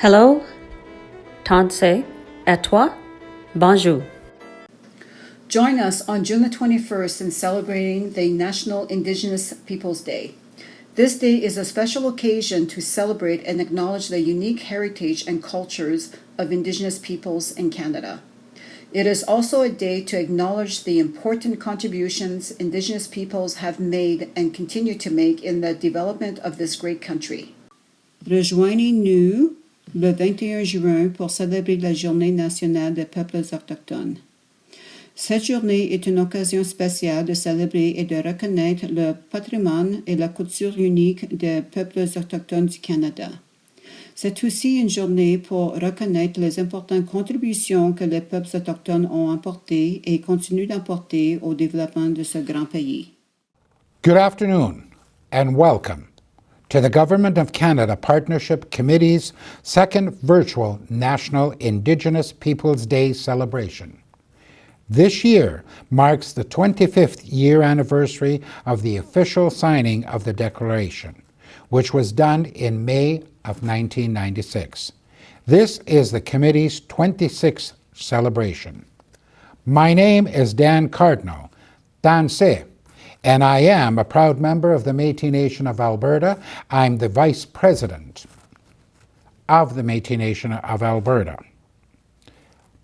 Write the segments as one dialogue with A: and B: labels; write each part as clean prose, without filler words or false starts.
A: Hello, Tansei, et toi, bonjour.
B: Join us on June the 21st in celebrating the National Indigenous Peoples Day. This day is a special occasion to celebrate and acknowledge the unique heritage and cultures of Indigenous peoples in Canada. It is also a day to acknowledge the important contributions Indigenous peoples have made and continue to make in the development of this great country.
C: Rejoignez-nous le 21 juin pour célébrer la Journée nationale des peuples autochtones. Cette journée est une occasion spéciale de célébrer et de reconnaître le patrimoine et la culture unique des peuples autochtones du Canada. C'est aussi une journée pour reconnaître les importantes contributions que les peuples autochtones ont apportées et continuent d'apporter au développement de ce grand pays.
D: Good afternoon and welcome to the Government of Canada Partnership Committee's second virtual National Indigenous Peoples Day celebration. This year marks the 25th year anniversary of the official signing of the Declaration, which was done in May of 1996. This is the committee's 26th celebration. My name is Dan Cardinal, Tansei, and I am a proud member of the Métis Nation of Alberta. I'm the Vice President of the Métis Nation of Alberta.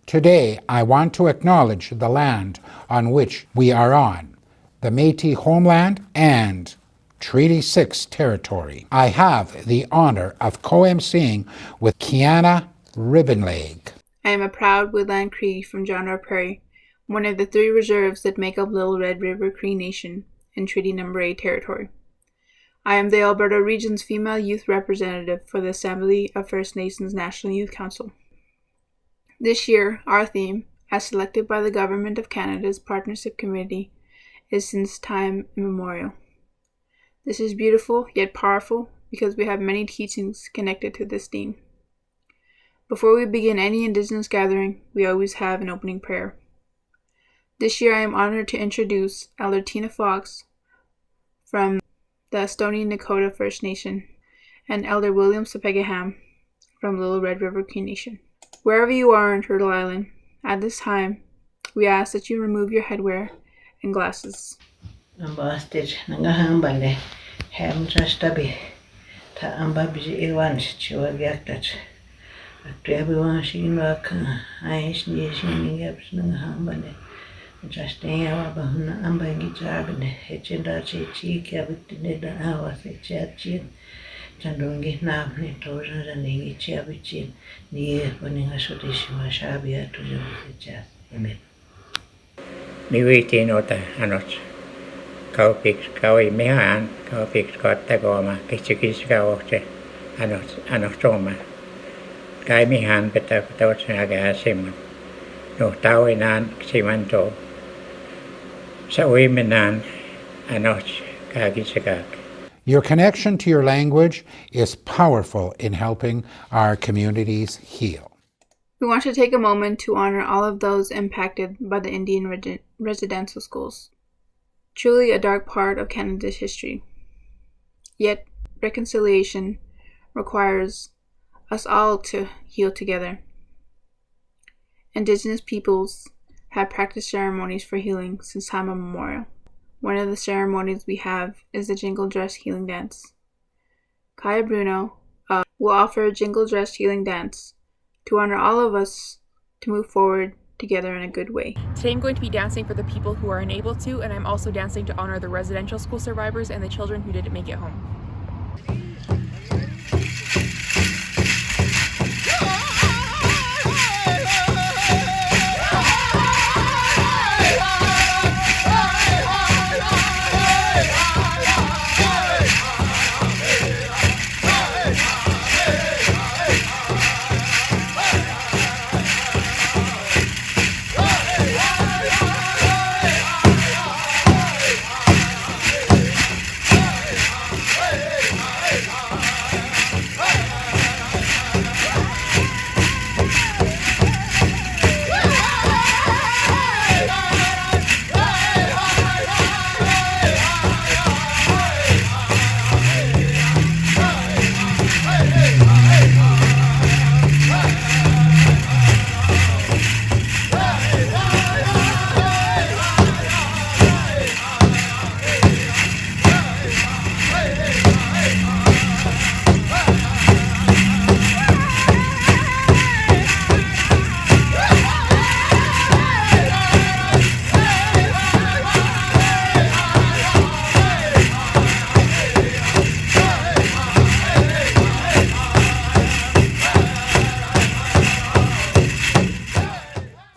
D: Today, I want to acknowledge the land on which we are on, the Métis homeland and Treaty 6 territory. I have the honor of co-emceeing with Kiana Ribbonleg.
E: I am a proud Woodland Cree from John R. Prairie, one of the 3 reserves that make up Little Red River Cree Nation in Treaty No. 8 territory. I am the Alberta Region's female youth representative for the Assembly of First Nations National Youth Council. This year, our theme, as selected by the Government of Canada's Partnership Committee, is Since Time Immemorial. This is beautiful yet powerful because we have many teachings connected to this theme. Before we begin any Indigenous gathering, we always have an opening prayer. This year I am honored to introduce Elder Tina Fox from the Stoney Nakoda First Nation and Elder William Sapegaham from Little Red River Cree Nation. Wherever you are in Turtle Island, at this time, we ask that you remove your headwear and glasses.
F: Ambassador nangahambale ham trastabi ta ambabji irwanch chiwagyaktat atrebuwan shinwak aish ni shingaps nangahambale trastaya wabahuna ambangi trabne hechinda chichi kyabitne da awase chatchin Tandungi namni toja zaningi chiabichin ni poninga sodishima shabia to the Amen.
G: Mi viitinota anot kaupiks kaui mehan kaupiks kottagoma kitsikis kauote anot soma kai mehan peta tawtsaga simon no tawinan simanto sa uimenan anot kagisagak.
D: Your connection to your language is powerful in helping our communities heal.
E: We want to take a moment to honor all of those impacted by the Indian residential schools. Truly a dark part of Canada's history. Yet, reconciliation requires us all to heal together. Indigenous peoples have practiced ceremonies for healing since time immemorial. One of the ceremonies we have is the Jingle Dress Healing Dance. Kaya Bruno will offer a Jingle Dress Healing Dance to honor all of us to move forward together in a good way.
H: Today I'm going to be dancing for the people who are unable to, and I'm also dancing to honor the residential school survivors and the children who didn't make it home.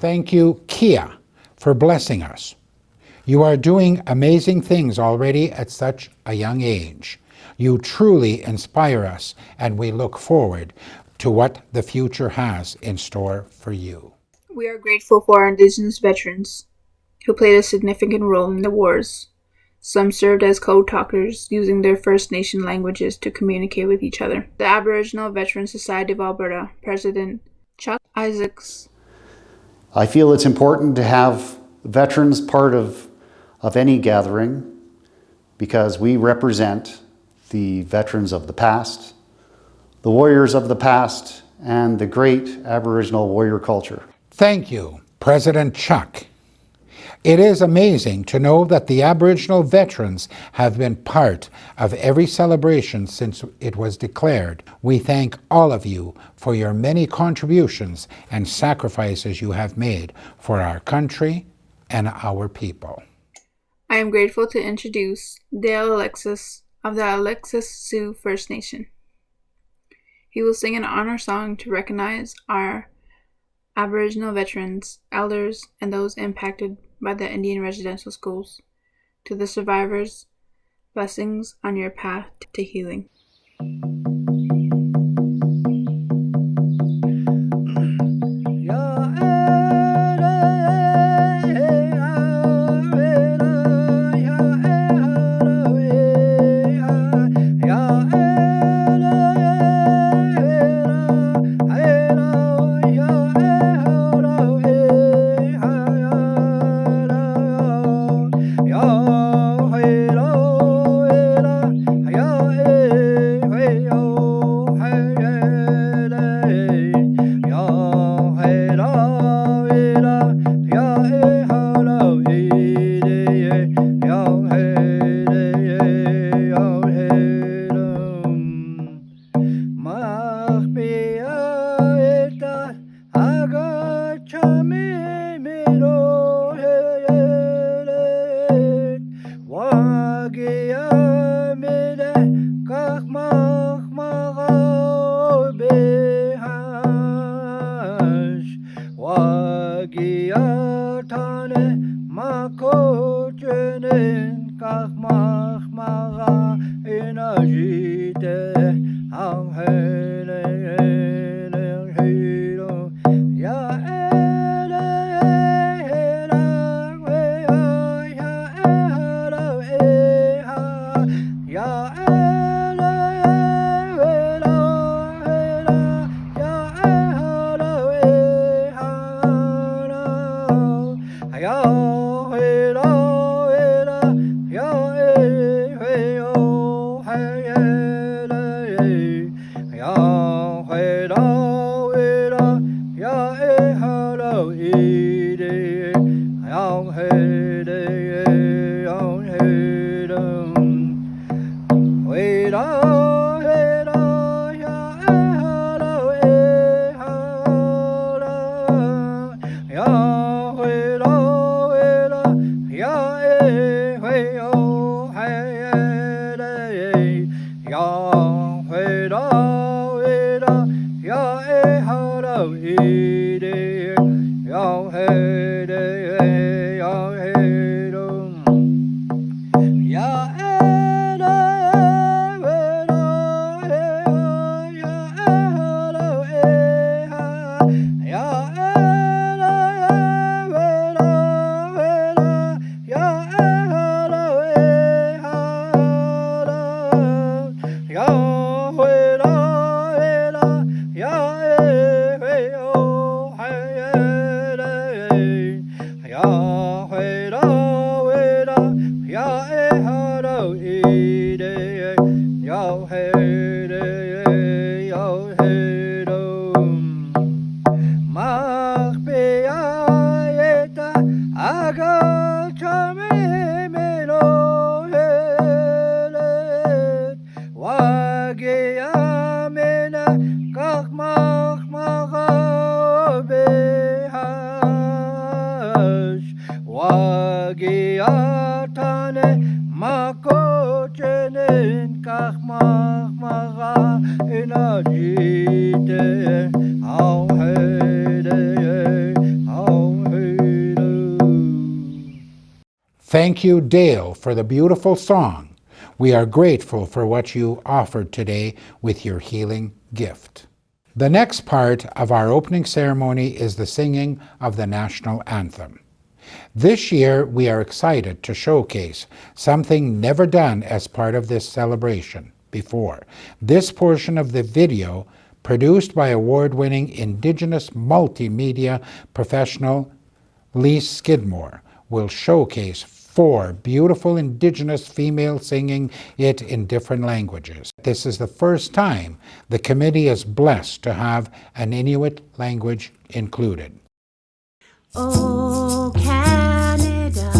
D: Thank you, Kia, for blessing us. You are doing amazing things already at such a young age. You truly inspire us, and we look forward to what the future has in store for you.
E: We are grateful for our Indigenous veterans who played a significant role in the wars. Some served as code talkers, using their First Nation languages to communicate with each other. The Aboriginal Veterans Society of Alberta, President Chuck Isaacs.
I: I feel it's important to have veterans part of any gathering because we represent the veterans of the past, the warriors of the past, and the great Aboriginal warrior culture.
D: Thank you, President Chuck. It is amazing to know that the Aboriginal veterans have been part of every celebration since it was declared. We thank all of you for your many contributions and sacrifices you have made for our country and our people.
E: I am grateful to introduce Dale Alexis of the Alexis Sioux First Nation. He will sing an honor song to recognize our Aboriginal veterans, elders, and those impacted by the Indian residential schools. To the survivors, blessings on your path to healing.
D: Thank you, Dale, for the beautiful song. We are grateful for what you offered today with your healing gift. The next part of our opening ceremony is the singing of the national anthem. This year, we are excited to showcase something never done as part of this celebration before. This portion of the video, produced by award-winning Indigenous multimedia professional Lee Skidmore, will showcase 4 beautiful Indigenous females singing it in different languages. This is the first time the committee is blessed to have an Inuit language included.
J: Oh, Canada,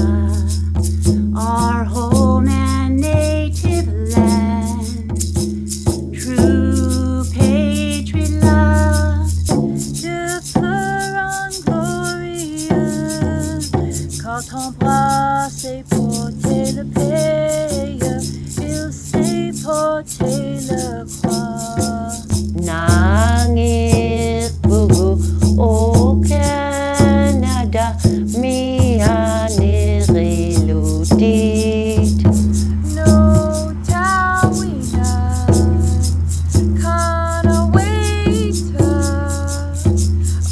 J: our home and native land, true patriot love, de peur en glorieux, quand ton bras s'est porté le pays, il s'est porté le croix. Nangit bugu, oh Canada, mi aniriludit. No tawina, kana waita.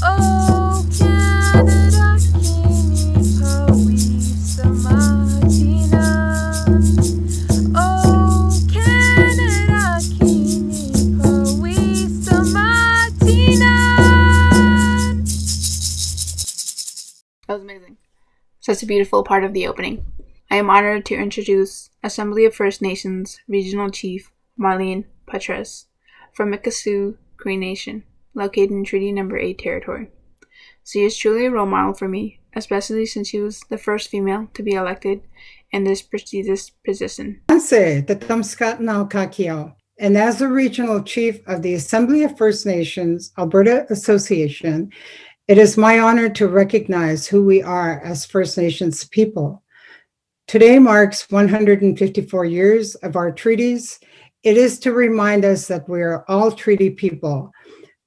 J: Oh Canada, kini pawisa matina. Oh Canada, kini pawisa matina.
E: That was amazing. Such a beautiful part of the opening. I am honored to introduce Assembly of First Nations Regional Chief Marlene Petres from Mikisew Cree Nation, located in Treaty No. 8 territory. She is truly a role model for me, especially since she was the first female to be elected in this prestigious position.
C: And as the Regional Chief of the Assembly of First Nations Alberta Association, it is my honor to recognize who we are as First Nations people. Today marks 154 years of our treaties. It is to remind us that we are all treaty people.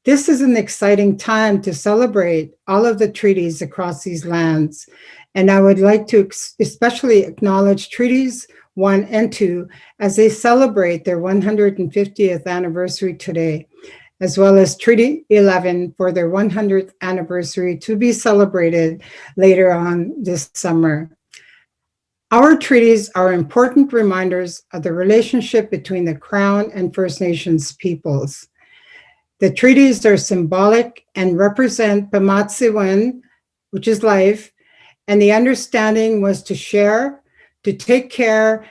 C: This is an exciting time to celebrate all of the treaties across these lands. And I would like to especially acknowledge Treaties 1 and 2 as they celebrate their 150th anniversary today, as well as Treaty 11 for their 100th anniversary to be celebrated later on this summer. Our treaties are important reminders of the relationship between the Crown and First Nations peoples. The treaties are symbolic and represent Pamatsiwen, which is life, and the understanding was to share, to take care,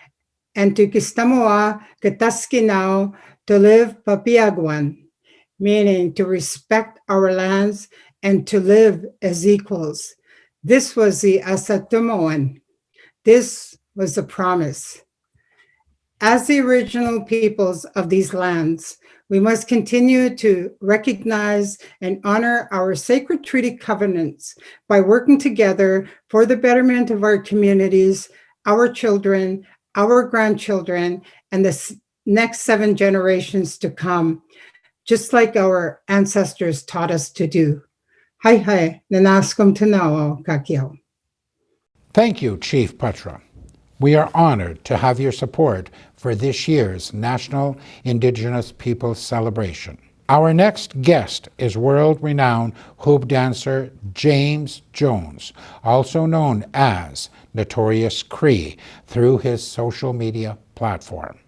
C: and to kistamoa kataskinao, to live papiagwan, meaning to respect our lands and to live as equals. This was the Asatumoan. This was the promise. As the original peoples of these lands, we must continue to recognize and honor our sacred treaty covenants by working together for the betterment of our communities, our children, our grandchildren, and the next 7 generations to come, just like our ancestors taught us to do. Hai hai, nanaskum tanao kakio.
D: Thank you, Chief Petra. We are honored to have your support for this year's National Indigenous Peoples celebration. Our next guest is world-renowned hoop dancer James Jones, also known as Notorious Cree, through his social media platform.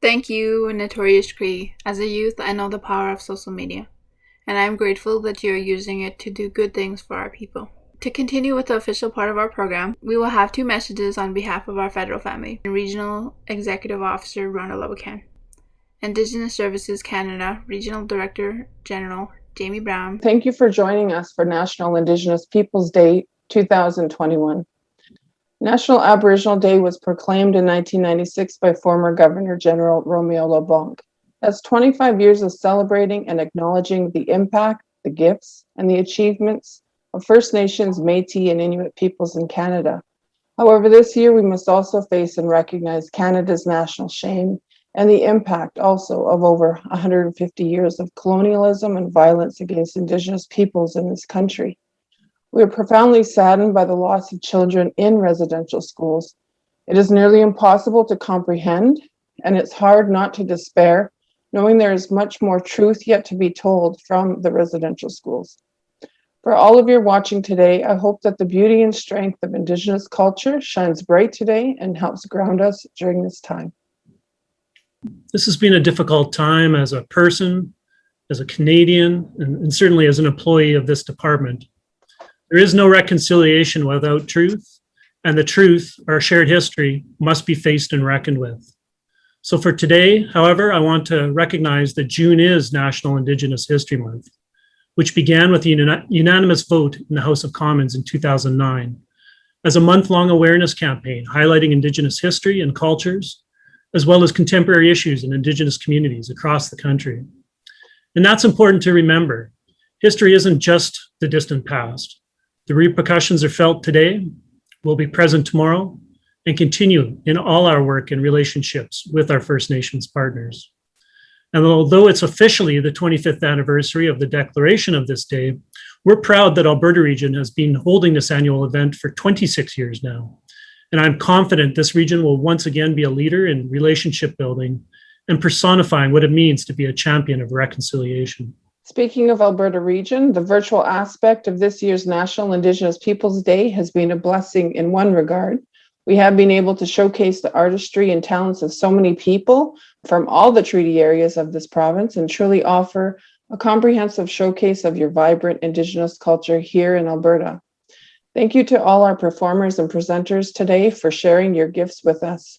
E: Thank you, Notorious Cree. As a youth, I know the power of social media, and I am grateful that you are using it to do good things for our people. To continue with the official part of our program, we will have 2 messages on behalf of our federal family. Regional Executive Officer Rhonda Lobacan, Indigenous Services Canada Regional Director General Jamie Brown.
K: Thank you for joining us for National Indigenous Peoples Day 2021. National Aboriginal Day was proclaimed in 1996 by former Governor General Romeo LeBlanc. That's 25 years of celebrating and acknowledging the impact, the gifts, and the achievements of First Nations, Métis, and Inuit peoples in Canada. However, this year we must also face and recognize Canada's national shame and the impact also of over 150 years of colonialism and violence against Indigenous peoples in this country. We are profoundly saddened by the loss of children in residential schools. It is nearly impossible to comprehend, and it's hard not to despair, knowing there is much more truth yet to be told from the residential schools. For all of you watching today, I hope that the beauty and strength of Indigenous culture shines bright today and helps ground us during this time.
L: This has been a difficult time as a person, as a Canadian, and certainly as an employee of this department. There is no reconciliation without truth, and the truth, our shared history, must be faced and reckoned with. So for today, however, I want to recognize that June is National Indigenous History Month, which began with a unanimous vote in the House of Commons in 2009 as a month-long awareness campaign highlighting Indigenous history and cultures, as well as contemporary issues in Indigenous communities across the country. And that's important to remember. History isn't just the distant past. The repercussions are felt today, will be present tomorrow, and continue in all our work and relationships with our First Nations partners. And although it's officially the 25th anniversary of the declaration of this day, we're proud that Alberta Region has been holding this annual event for 26 years now. And I'm confident this region will once again be a leader in relationship building and personifying what it means to be a champion of reconciliation.
K: Speaking of Alberta Region, the virtual aspect of this year's National Indigenous Peoples Day has been a blessing in one regard. We have been able to showcase the artistry and talents of so many people from all the treaty areas of this province and truly offer a comprehensive showcase of your vibrant Indigenous culture here in Alberta. Thank you to all our performers and presenters today for sharing your gifts with us.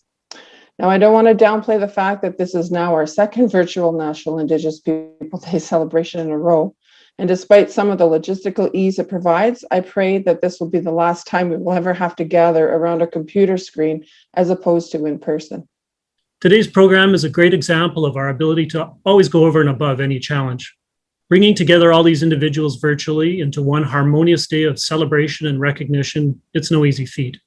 K: Now, I don't want to downplay the fact that this is now our second virtual National Indigenous Peoples Day celebration in a row. And despite some of the logistical ease it provides, I pray that this will be the last time we will ever have to gather around a computer screen as opposed to in person.
L: Today's program is a great example of our ability to always go over and above any challenge. Bringing together all these individuals virtually into one harmonious day of celebration and recognition, it's no easy feat.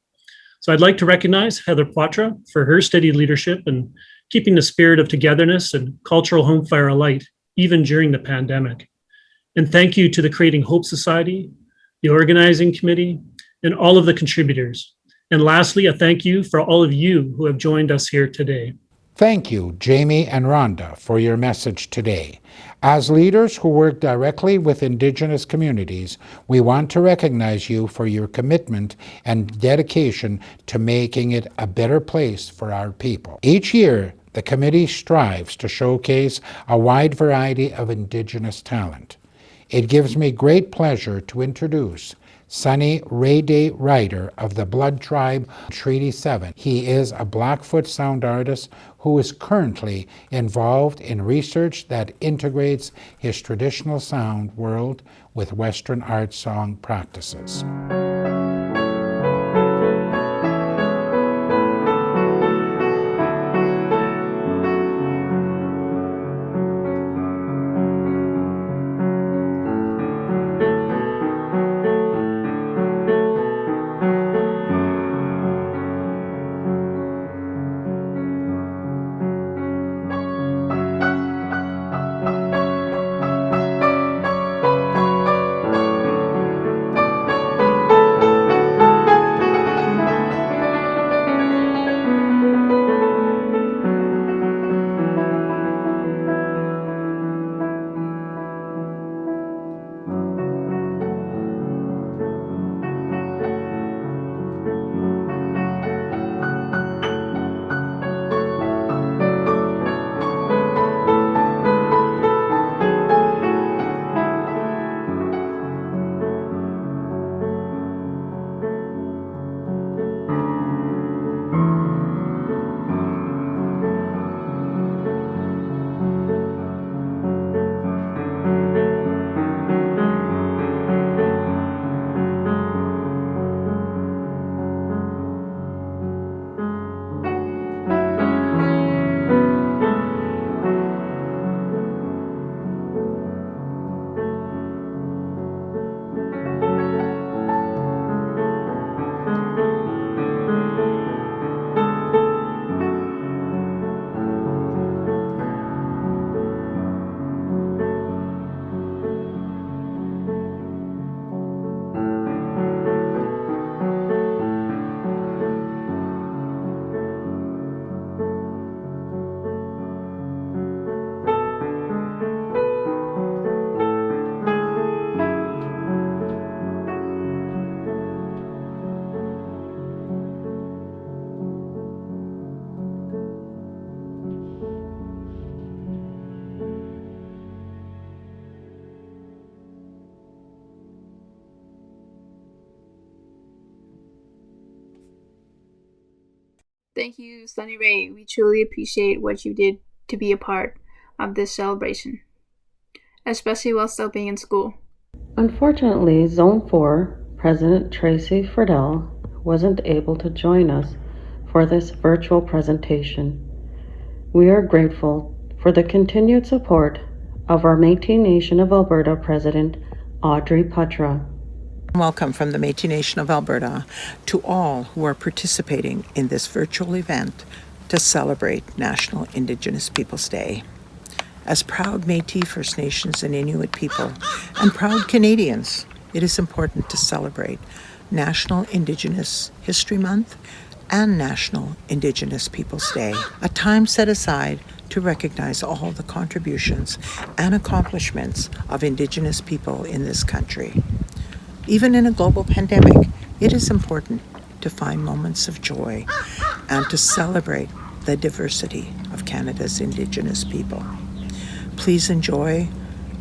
L: So I'd like to recognize Heather Poitras for her steady leadership and keeping the spirit of togetherness and cultural home fire alight, even during the pandemic. And thank you to the Creating Hope Society, the organizing committee, and all of the contributors. And lastly, a thank you for all of you who have joined us here today.
D: Thank you, Jamie and Rhonda, for your message today. As leaders who work directly with Indigenous communities, we want to recognize you for your commitment and dedication to making it a better place for our people. Each year, the committee strives to showcase a wide variety of Indigenous talent. It gives me great pleasure to introduce Sonny Ray Day Ryder of the Blood Tribe Treaty 7. He is a Blackfoot sound artist who is currently involved in research that integrates his traditional sound world with Western art song practices.
E: Thank you, Sunny Ray. We truly appreciate what you did to be a part of this celebration, especially while still being in school.
A: Unfortunately, Zone 4 President Tracy Friedel wasn't able to join us for this virtual presentation. We are grateful for the continued support of our Métis Nation of Alberta President Audrey Putra.
M: Welcome from the Métis Nation of Alberta to all who are participating in this virtual event to celebrate National Indigenous Peoples Day. As proud Métis, First Nations, and Inuit people, and proud Canadians, it is important to celebrate National Indigenous History Month and National Indigenous Peoples Day, a time set aside to recognize all the contributions and accomplishments of Indigenous people in this country. Even in a global pandemic, it is important to find moments of joy and to celebrate the diversity of Canada's Indigenous people. Please enjoy,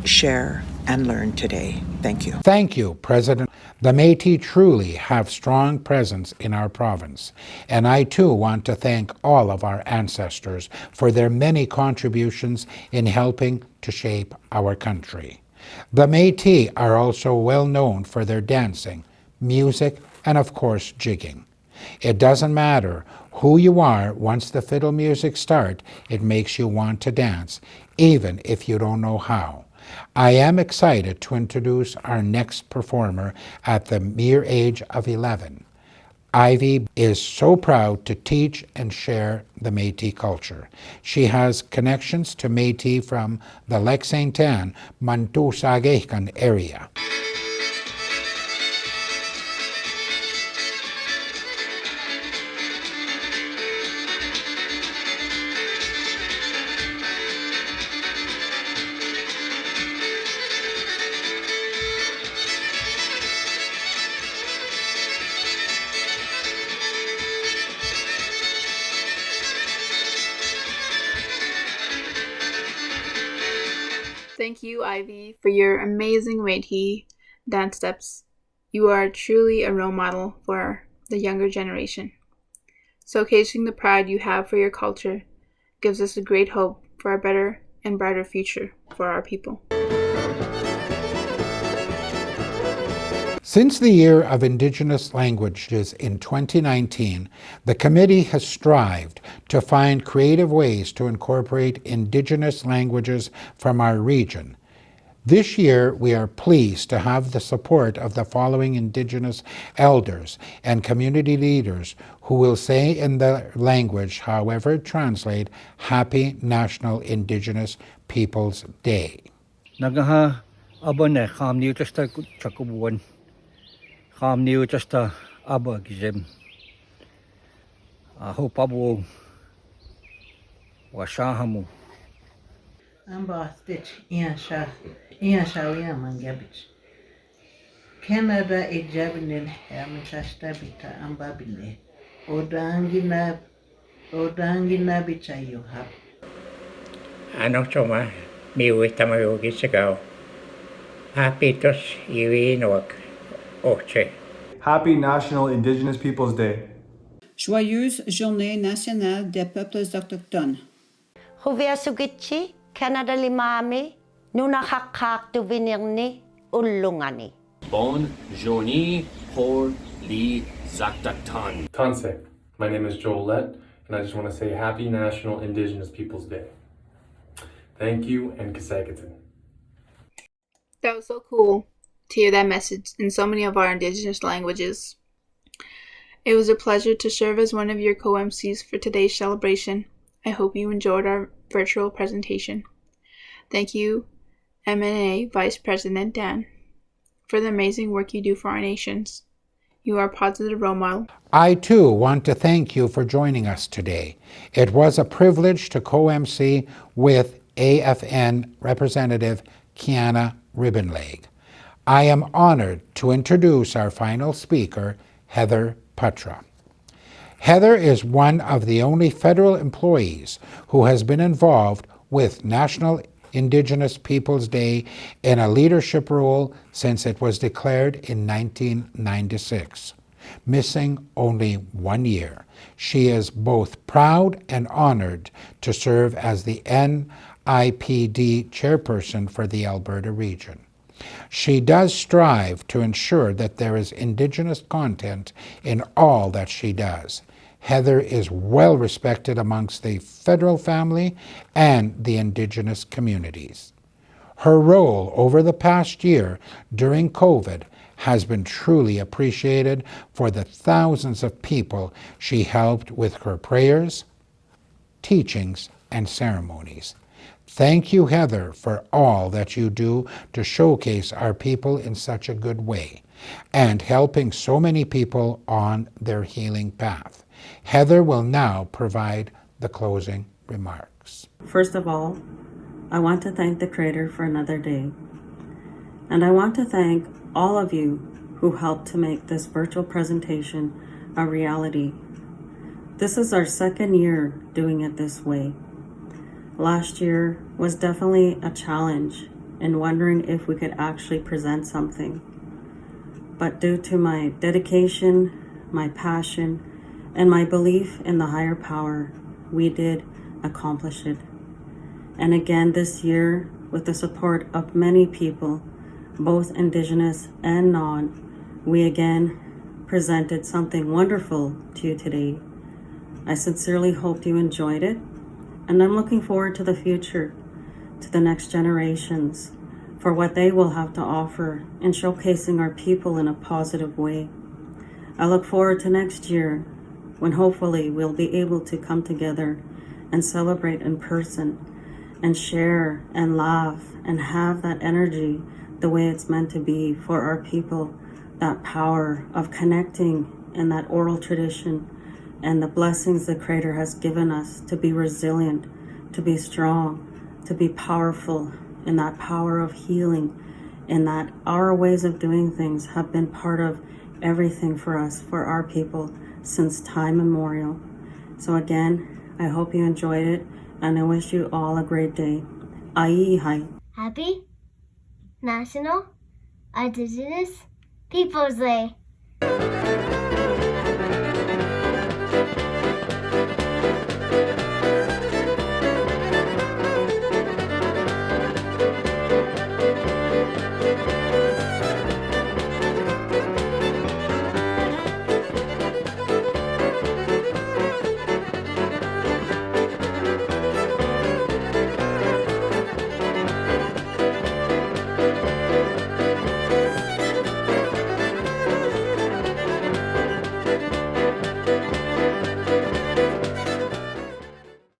M: share, and learn today. Thank you.
D: Thank you, President. The Métis truly have strong presence in our province, and I too want to thank all of our ancestors for their many contributions in helping to shape our country. The Métis are also well known for their dancing, music, and of course jigging. It doesn't matter who you are, once the fiddle music starts, it makes you want to dance, even if you don't know how. I am excited to introduce our next performer at the mere age of 11. Ivy is so proud to teach and share the Métis culture. She has connections to Métis from the Lac Saint Anne, Mantusagekan area.
E: Thank you, Ivy, for your amazing Métis dance steps. You are truly a role model for the younger generation. Showcasing the pride you have for your culture gives us a great hope for a better and brighter future for our people.
D: Since the Year of Indigenous Languages in 2019, the committee has strived to find creative ways to incorporate Indigenous languages from our region. This year, we are pleased to have the support of the following Indigenous elders and community leaders who will say in the language, however translate, Happy National Indigenous Peoples Day.
N: Nagaha abone kham niu testa chakubuan. Kham niu testa aba gizem. Ho pabu washahamu.
F: Ambastic Iasha Mangabich. Canada Ejabinin Hermitastabita Ambabile. Odangina Bichayu Hap.
G: Anotoma, miuitamayogisagao. Hapitos iwinok oche.
O: Happy National Indigenous Peoples Day.
C: Joyeuse Journée nationale des peuples autochtones.
P: Huviasugichi, Canada Limami, Nunakakak to Vinirni, Ulungani.
Q: Bonne journée pour les Autochtones.
R: Tanse, my name is Joel Lett, and I just want to say Happy National Indigenous Peoples Day. Thank you, and Kasagaton.
E: That was so cool to hear that message in so many of our Indigenous languages. It was a pleasure to serve as one of your co-MCs for today's celebration. I hope you enjoyed our virtual presentation. Thank you, MNA Vice President Dan, for the amazing work you do for our nations. You are a positive role model.
D: I too want to thank you for joining us today. It was a privilege to co-MC with AFN Representative Kiana Ribbonleg. I am honored to introduce our final speaker, Heather Putra. Heather is one of the only federal employees who has been involved with National Indigenous Peoples Day in a leadership role since it was declared in 1996. missing only 1 year. She is both proud and honored to serve as the NIPD chairperson for the Alberta region. She does strive to ensure that there is Indigenous content in all that she does. Heather is well respected amongst the federal family and the Indigenous communities. Her role over the past year during COVID has been truly appreciated for the thousands of people she helped with her prayers, teachings, and ceremonies. Thank you, Heather, for all that you do to showcase our people in such a good way and helping so many people on their healing path. Heather will now provide the closing remarks.
A: First of all, I want to thank the Creator for another day. And I want to thank all of you who helped to make this virtual presentation a reality. This is our second year doing it this way. Last year was definitely a challenge in wondering if we could actually present something. But due to my dedication, my passion, and my belief in the higher power, we did accomplish it. And again this year, with the support of many people, both Indigenous and non, we again presented something wonderful to you today. I sincerely hope you enjoyed it, and I'm looking forward to the future, to the next generations, for what they will have to offer in showcasing our people in a positive way. I look forward to next year, when hopefully we'll be able to come together and celebrate in person and share and laugh and have that energy the way it's meant to be for our people, that power of connecting in that oral tradition and the blessings the Creator has given us to be resilient, to be strong, to be powerful, in that power of healing, in that our ways of doing things have been part of everything for us, for our people, since time immemorial. So again, I hope you enjoyed it, and I wish you all a great day. Ai hai.
J: Happy National Indigenous Peoples Day.